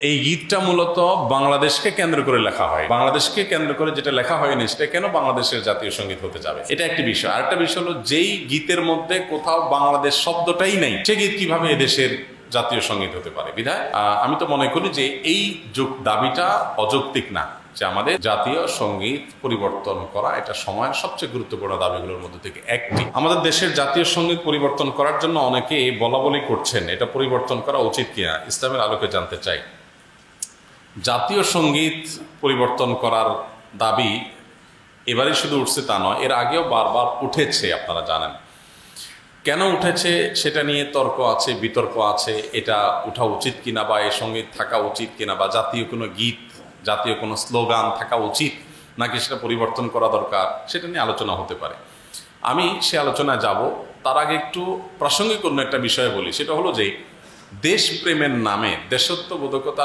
এই গীতটা মূলত বাংলাদেশকে কেন্দ্র করে লেখা হয়। বাংলাদেশকে কেন্দ্র করে যেটা লেখা হয়নি সেটা কেন বাংলাদেশের জাতীয় সঙ্গীত হতে যাবে, এটা একটি বিষয়। আরেকটা বিষয় হলো, যেই গীতের মধ্যে কোথাও বাংলাদেশ শব্দটাই নেই, সে গীত কিভাবে এদেশের জাতীয় সঙ্গীত হতে পারে? বিধায় আমি তো মনে করি যে এই দাবিটা অযৌক্তিক না, যে আমাদের জাতীয় সঙ্গীত পরিবর্তন করা এটা সময়ের সবচেয়ে গুরুত্বপূর্ণ দাবিগুলোর মধ্যে থেকে একটি। আমাদের দেশের জাতীয় সঙ্গীত পরিবর্তন করার জন্য অনেকে বলা বলি করছেন, এটা পরিবর্তন করা উচিত কিনা, ইসলামের আলোকে জানতে চাই। জাতীয় সঙ্গীত পরিবর্তন করার দাবি এবারই শুধু উঠছে তা নয়, এর আগেও বারবার উঠেছে, আপনারা জানেন। কেন উঠেছে সেটা নিয়ে তর্ক আছে, বিতর্ক আছে, এটা উঠা উচিত কিনা বা এই সঙ্গীত থাকা উচিত কিনা, বা জাতীয় কোনো গীত, জাতীয় কোনো স্লোগান থাকা উচিত নাকি সেটা পরিবর্তন করা দরকার, সেটা নিয়ে আলোচনা হতে পারে। আমি সে আলোচনায় যাব, তার আগে একটু প্রাসঙ্গিক অন্য একটা বিষয় বলি। সেটা হলো যে দেশপ্রেমের নামে, দেশত্ববোধকতার